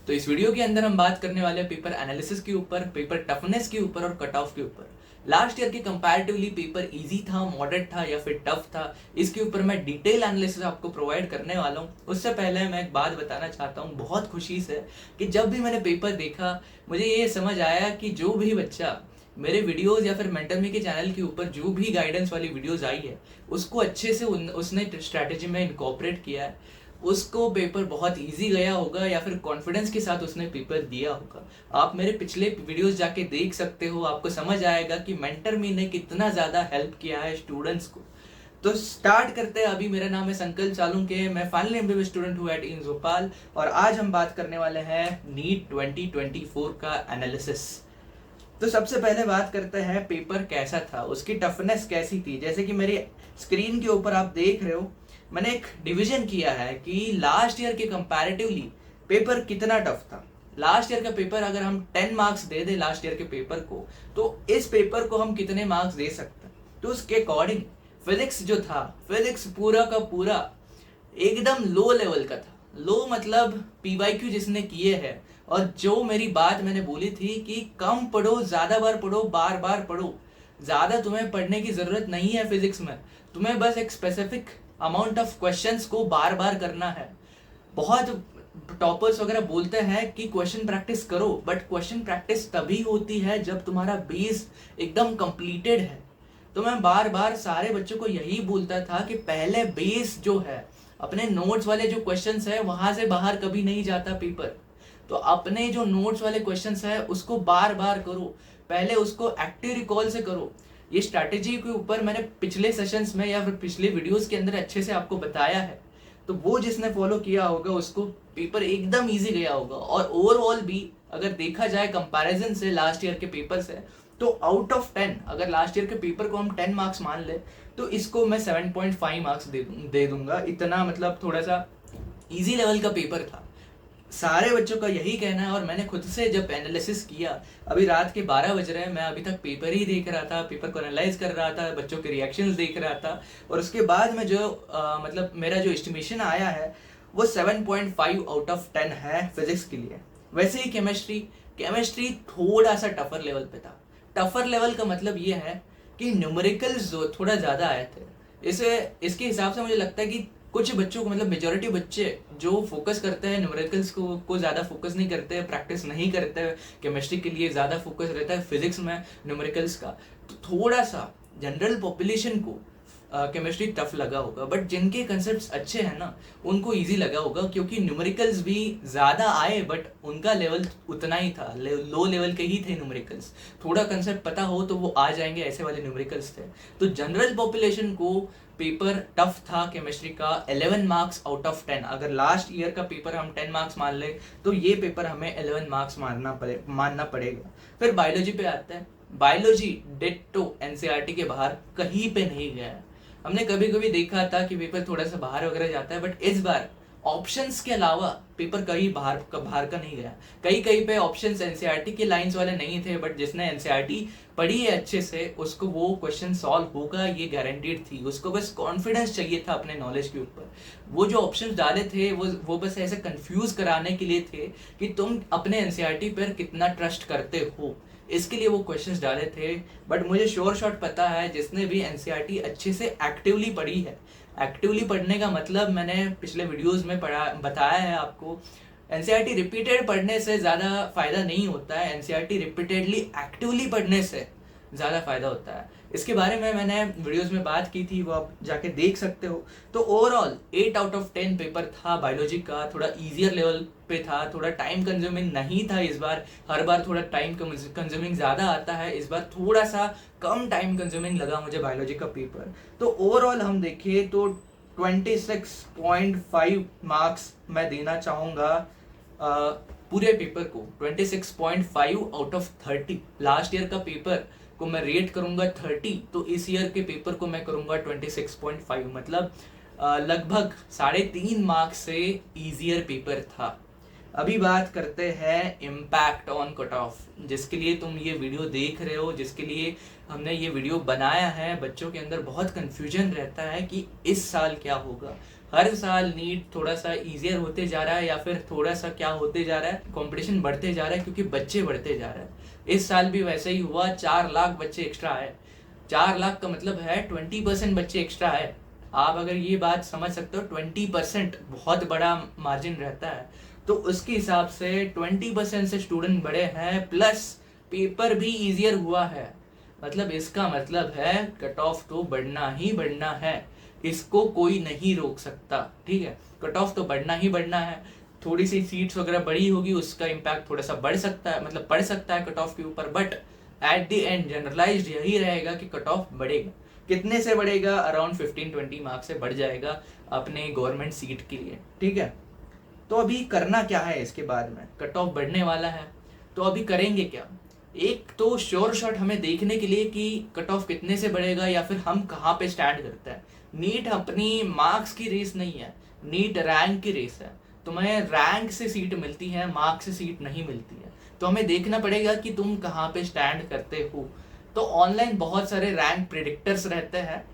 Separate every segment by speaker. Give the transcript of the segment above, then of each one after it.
Speaker 1: तो इस वीडियो के अंदर हम बात करने वाले हैं पेपर एनालिसिस के ऊपर, पेपर टफनेस के ऊपर और कट ऑफ के ऊपर। लास्ट ईयर के कंपैरेटिवली पेपर इजी था, मॉडरेट था या फिर टफ था, इसके ऊपर मैं डिटेल एनालिसिस आपको प्रोवाइड करने वाला हूँ। उससे पहले मैं एक बात बताना चाहता हूँ बहुत खुशी से कि जब भी मैंने पेपर देखा मुझे ये समझ आया कि जो भी बच्चा मेरे वीडियोस या फिर मेंटर मी के चैनल के ऊपर जो भी गाइडेंस वाली वीडियोस आई है उसको अच्छे से उसने स्ट्रैटेजी में इनकॉर्पोरेट किया है, उसको पेपर बहुत इजी गया होगा या फिर कॉन्फिडेंस के साथ उसने पेपर दिया होगा। आप मेरे पिछले वीडियोस जाके देख सकते हो, आपको समझ आएगा कि मेंटर मी ने कितना ज़्यादा हेल्प किया है स्टूडेंट्स को। तो स्टार्ट करते हैं। अभी मेरा नाम है संकल्प चालुंके, मैं फाइनल एमबीबीएस स्टूडेंट हूँ एट IIMS भोपाल और आज हम बात करने वाले हैं नीट 2024 का एनालिसिस। तो सबसे पहले बात करते हैं पेपर कैसा था, उसकी टफनेस कैसी थी। जैसे कि मेरी स्क्रीन के ऊपर आप देख रहे हो, मैंने एक डिवीजन किया है कि लास्ट ईयर के कंपैरेटिवली पेपर कितना टफ था। लास्ट ईयर का पेपर अगर हम 10 मार्क्स दे दे लास्ट ईयर के पेपर को, तो इस पेपर को हम कितने मार्क्स दे सकते हैं। तो उसके अकॉर्डिंग फिजिक्स जो था, फिजिक्स पूरा का पूरा एकदम लो लेवल का था। लो मतलब PYQ जिसने किए हैं, और जो मेरी बात मैंने बोली थी कि कम पढ़ो, ज़्यादा बार पढ़ो, बार बार पढ़ो। ज़्यादा तुम्हें पढ़ने की ज़रूरत नहीं है फिजिक्स में, तुम्हें बस एक स्पेसिफिक अमाउंट ऑफ क्वेश्चंस को बार बार करना है। बहुत टॉपर्स वगैरह बोलते हैं कि क्वेश्चन प्रैक्टिस करो, बट क्वेश्चन प्रैक्टिस तभी होती है जब तुम्हारा बेस एकदम कंप्लीटेड है। तो मैं बार बार सारे बच्चों को यही बोलता था कि पहले बेस जो है, अपने नोट्स वाले जो क्वेश्चंस है वहां से बाहर कभी नहीं जाता पेपर। तो अपने जो नोट्स वाले क्वेश्चंस है उसको बार बार करो, पहले उसको एक्टिव रिकॉल से करो। ये स्ट्रैटेजी के ऊपर मैंने पिछले सेशंस में या फिर पिछले वीडियोस के अंदर अच्छे से आपको बताया है। तो वो जिसने फॉलो किया होगा उसको पेपर एकदम इजी गया होगा। और ओवरऑल भी अगर देखा जाए कंपैरिजन से लास्ट ईयर के पेपर से, तो आउट ऑफ 10 अगर लास्ट ईयर के पेपर को हम 10 मार्क्स मान ले तो इसको मैं 7.5 मार्क्स दे दूंगा। इतना मतलब थोड़ा सा इजी लेवल का पेपर था, सारे बच्चों का यही कहना है। और मैंने खुद से जब एनालिसिस किया, अभी रात के 12 बज रहे हैं, मैं अभी तक पेपर ही देख रहा था, पेपर को एनालाइज कर रहा था, बच्चों के रिएक्शंस देख रहा था, और उसके बाद में जो मतलब मेरा जो एस्टिमेशन आया है वो 7.5 आउट ऑफ 10 है फिजिक्स के लिए। वैसे ही केमिस्ट्री थोड़ा सा टफर लेवल पे था। टफर लेवल का मतलब ये है कि न्यूमेरिकल्स जो थोड़ा ज़्यादा आए थे, इसके हिसाब से मुझे लगता है कि कुछ बच्चों को, मतलब मेजॉरिटी बच्चे जो फोकस करते हैं न्यूमेरिकल्स को ज़्यादा फोकस नहीं करते, प्रैक्टिस नहीं करते, केमिस्ट्री के लिए ज़्यादा फोकस रहता है फिजिक्स में न्यूमेरिकल्स का। तो थोड़ा सा जनरल पॉपुलेशन को केमिस्ट्री टफ लगा होगा, बट जिनके कंसेप्ट्स अच्छे हैं ना उनको इजी लगा होगा, क्योंकि न्यूमेरिकल्स भी ज़्यादा आए बट उनका लेवल उतना ही था, लो लेवल के ही थे न्यूमेरिकल्स। थोड़ा कंसेप्ट पता हो तो वो आ जाएंगे, ऐसे वाले न्यूमेरिकल्स थे। तो जनरल पॉपुलेशन को पेपर टफ था केमिस्ट्री का। 11 मार्क्स आउट ऑफ 10, अगर लास्ट ईयर का पेपर हम 10 मार्क्स मान ले तो ये पेपर हमें 11 मार्क्स मानना पड़ेगा। फिर बायोलॉजी पे आते हैं। बायोलॉजी डिट्टो NCERT के बाहर कहीं पे नहीं गया है। हमने कभी कभी देखा था कि पेपर थोड़ा सा बाहर वगैरह जाता है, बट इस बार ऑप्शंस के अलावा पेपर कहीं बाहर का नहीं गया। कहीं पे ऑप्शंस NCERT के लाइंस वाले नहीं थे, बट जिसने NCERT पढ़ी है अच्छे से उसको वो क्वेश्चन सॉल्व होगा ये गारंटीड थी। उसको बस कॉन्फिडेंस चाहिए था अपने नॉलेज के ऊपर। वो जो ऑप्शंस डाले थे वो बस ऐसे कंफ्यूज कराने के लिए थे कि तुम अपने NCERT पर कितना ट्रस्ट करते हो, इसके लिए वो क्वेश्चंस डाले थे। बट मुझे श्योर शॉट पता है जिसने भी NCERT अच्छे से एक्टिवली पढ़ी है। एक्टिवली पढ़ने का मतलब मैंने पिछले वीडियोस में बताया है आपको। NCERT रिपीटेड पढ़ने से ज़्यादा फायदा नहीं होता है, NCERT रिपीटेडली एक्टिवली पढ़ने से ज़्यादा फायदा होता है। इसके बारे में मैंने वीडियोस में बात की थी, वो आप जाके देख सकते हो। तो ओवरऑल 8 आउट ऑफ 10 पेपर था बायोलॉजी का। थोड़ा ईजियर लेवल पे था, थोड़ा टाइम कंज्यूमिंग नहीं था इस बार। हर बार थोड़ा टाइम कंज्यूमिंग ज़्यादा आता है, इस बार थोड़ा सा कम टाइम कंज्यूमिंग लगा मुझे बायोलॉजी का पेपर। तो ओवरऑल हम देखें तो 26.5 मार्क्स मैं देना चाहूँगा पूरे पेपर को। 26.5 आउट ऑफ 30। लास्ट ईयर का पेपर को मैं रेट करूंगा 30, तो इस ईयर के पेपर को मैं करूंगा 26.5, मतलब लगभग 3.5 मार्क्स से इजियर पेपर था। अभी बात करते हैं इम्पैक्ट ऑन कट ऑफ, जिसके लिए तुम ये वीडियो देख रहे हो, जिसके लिए हमने ये वीडियो बनाया है। बच्चों के अंदर बहुत कन्फ्यूजन रहता है कि इस साल क्या होगा, हर साल नीट थोड़ा सा इजियर होते जा रहा है या फिर थोड़ा सा क्या होते जा रहा है, कंपटीशन बढ़ते जा रहा है क्योंकि बच्चे बढ़ते जा रहे हैं। इस साल भी वैसे ही हुआ, 4 लाख बच्चे एक्स्ट्रा आए। 4 लाख का मतलब है 20% बच्चे एक्स्ट्रा आए। आप अगर ये बात समझ सकते हो, 20% बहुत बड़ा मार्जिन रहता है। तो उसके हिसाब से 20% से स्टूडेंट बढ़े हैं, प्लस पेपर भी इजियर हुआ है। मतलब इसका मतलब है कट ऑफ तो बढ़ना ही बढ़ना है, इसको कोई नहीं रोक सकता। ठीक है, कट ऑफ तो बढ़ना ही बढ़ना है। थोड़ी सी सीट्स वगैरह बड़ी होगी, उसका इम्पैक्ट थोड़ा सा बढ़ सकता है, मतलब पड़ सकता है कट ऑफ के ऊपर, but at the end generalised यही रहेगा कि कट ऑफ बढ़ेगा। कितने से बढ़ेगा? अराउंड 15-20 मार्क्स से बढ़ जाएगा अपने गवर्नमेंट सीट के लिए। ठीक है, तो अभी करना क्या है इसके बाद में? कट ऑफ बढ़ने वाला है, तो अभी करेंगे क्या? एक तो श्योर शॉट हमें देखने के लिए कि कट ऑफ कितने से बढ़ेगा या फिर हम कहाँ पे स्टैंड करते हैं। नीट अपनी मार्क्स की रेस नहीं है, नीट रैंक की रेस है। तुम्हें रैंक से सीट मिलती है, मार्क्स से सीट नहीं मिलती है। तो हमें देखना पड़ेगा कि तुम कहाँ पे स्टैंड करते हो। तो ऑनलाइन बहुत सारे रैंक प्रिडिक्टर्स रहते हैं,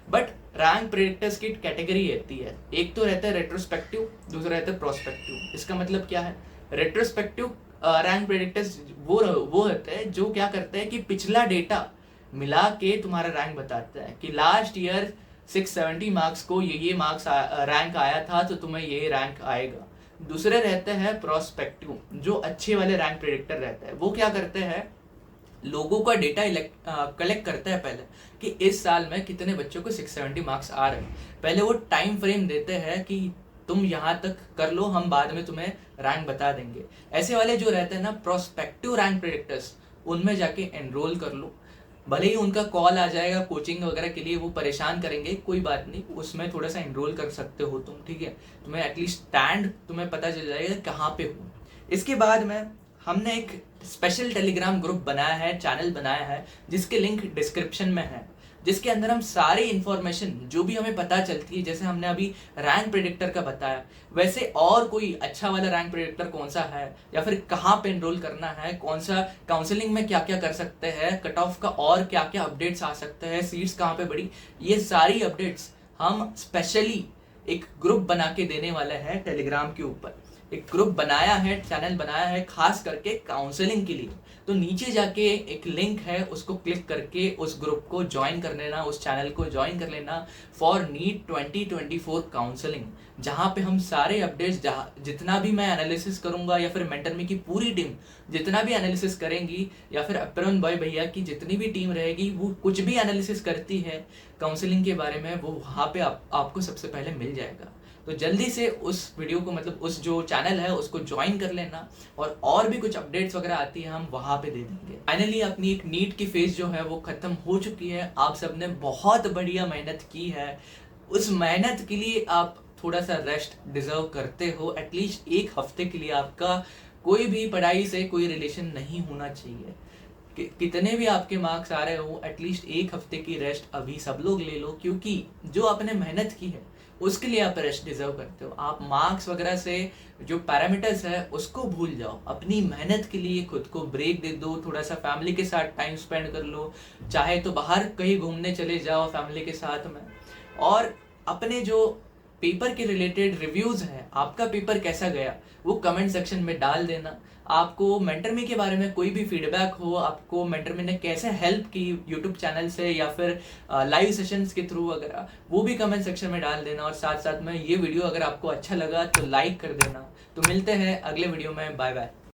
Speaker 1: बट रैंक प्रेडिक्टर्स की कैटेगरी रहती है। एक तो रहता है रेट्रोस्पेक्टिव, दूसरा रहता है प्रोस्पेक्टिव। इसका मतलब क्या है? रेट्रोस्पेक्टिव रैंक प्रेडिक्टर्स वो होते हैं जो क्या करते हैं कि पिछला डेटा मिला के तुम्हारा रैंक बताता है कि लास्ट ईयर 670 मार्क्स को ये मार्क्स रैंक आया था, तो तुम्हें ये रैंक आएगा। दूसरे रहते हैं प्रोस्पेक्टिव, जो अच्छे वाले रैंक प्रेडिक्टर रहते हैं। वो क्या करते हैं, लोगों का डेटा कलेक्ट करता है पहले कि इस साल में कितने बच्चों को 670 मार्क्स आ रहे हैं। पहले वो टाइम फ्रेम देते हैं कि तुम यहाँ तक कर लो, हम बाद में तुम्हें रैंक बता देंगे। ऐसे वाले जो रहते हैं ना प्रोस्पेक्टिव रैंक प्रेडिक्टर्स, उनमें जाके एनरोल कर लो। भले ही उनका कॉल आ जाएगा कोचिंग वगैरह के लिए, वो परेशान करेंगे, कोई बात नहीं, उसमें थोड़ा सा एनरोल कर सकते हो तुम। ठीक है, तुम्हें एटलीस्ट स्टैंड तुम्हें पता चल जाएगा कहाँ पे हो। इसके बाद में हमने एक स्पेशल टेलीग्राम ग्रुप बनाया है, चैनल बनाया है, जिसके लिंक डिस्क्रिप्शन में है, जिसके अंदर हम सारी इंफॉर्मेशन जो भी हमें पता चलती है, जैसे हमने अभी रैंक प्रेडिक्टर का बताया, वैसे और कोई अच्छा वाला रैंक प्रेडिक्टर कौन सा है, या फिर कहाँ पे एनरोल करना है, कौन सा काउंसलिंग में क्या क्या कर सकते हैं, कट ऑफ का और क्या क्या अपडेट्स आ सकते हैं, सीट्स कहाँ पे बढ़ी, ये सारी अपडेट्स हम स्पेशली एक ग्रुप बना के देने वाले हैं टेलीग्राम के ऊपर। एक ग्रुप बनाया है, चैनल बनाया है खास करके काउंसलिंग के लिए। तो नीचे जाके एक लिंक है, उसको क्लिक करके उस ग्रुप को ज्वाइन कर लेना, उस चैनल को ज्वाइन कर लेना फॉर नीट 2024 काउंसलिंग, जहाँ पे हम सारे अपडेट्स, जितना भी मैं एनालिसिस करूंगा या फिर मेंटरमी की पूरी टीम जितना भी एनालिसिस करेंगी, या फिर अपरन बॉय भैया की जितनी भी टीम रहेगी, वो कुछ भी एनालिसिस करती है काउंसलिंग के बारे में, वो वहाँ पे आपको सबसे पहले मिल जाएगा। तो जल्दी से उस वीडियो को, मतलब उस जो चैनल है उसको ज्वाइन कर लेना, और भी कुछ अपडेट्स वगैरह आती है हम वहाँ पे दे देंगे। फाइनली अपनी एक नीट की फेज जो है वो खत्म हो चुकी है। आप सबने बहुत बढ़िया मेहनत की है, उस मेहनत के लिए आप थोड़ा सा रेस्ट डिजर्व करते हो। एटलीस्ट एक हफ्ते के लिए आपका कोई भी पढ़ाई से कोई रिलेशन नहीं होना चाहिए। कितने भी आपके मार्क्स आ रहे हो, एटलीस्ट एक हफ्ते की रेस्ट अभी सब लोग ले लो, क्योंकि जो आपने मेहनत की है उसके लिए आप रेस्ट डिजर्व करते हो। आप मार्क्स वगैरह से जो पैरामीटर्स है उसको भूल जाओ, अपनी मेहनत के लिए खुद को ब्रेक दे दो, थोड़ा सा फैमिली के साथ टाइम स्पेंड कर लो, चाहे तो बाहर कहीं घूमने चले जाओ फैमिली के साथ में। और अपने जो पेपर के रिलेटेड रिव्यूज है, आपका पेपर कैसा गया, वो कमेंट सेक्शन में डाल देना। आपको मेंटरमी के बारे में कोई भी फीडबैक हो, आपको मेंटरमी ने कैसे हेल्प की यूट्यूब चैनल से या फिर लाइव सेशंस के थ्रू वगैरह, वो भी कमेंट सेक्शन में डाल देना। और साथ साथ में ये वीडियो अगर आपको अच्छा लगा तो लाइक कर देना। तो मिलते हैं अगले वीडियो में, बाय बाय।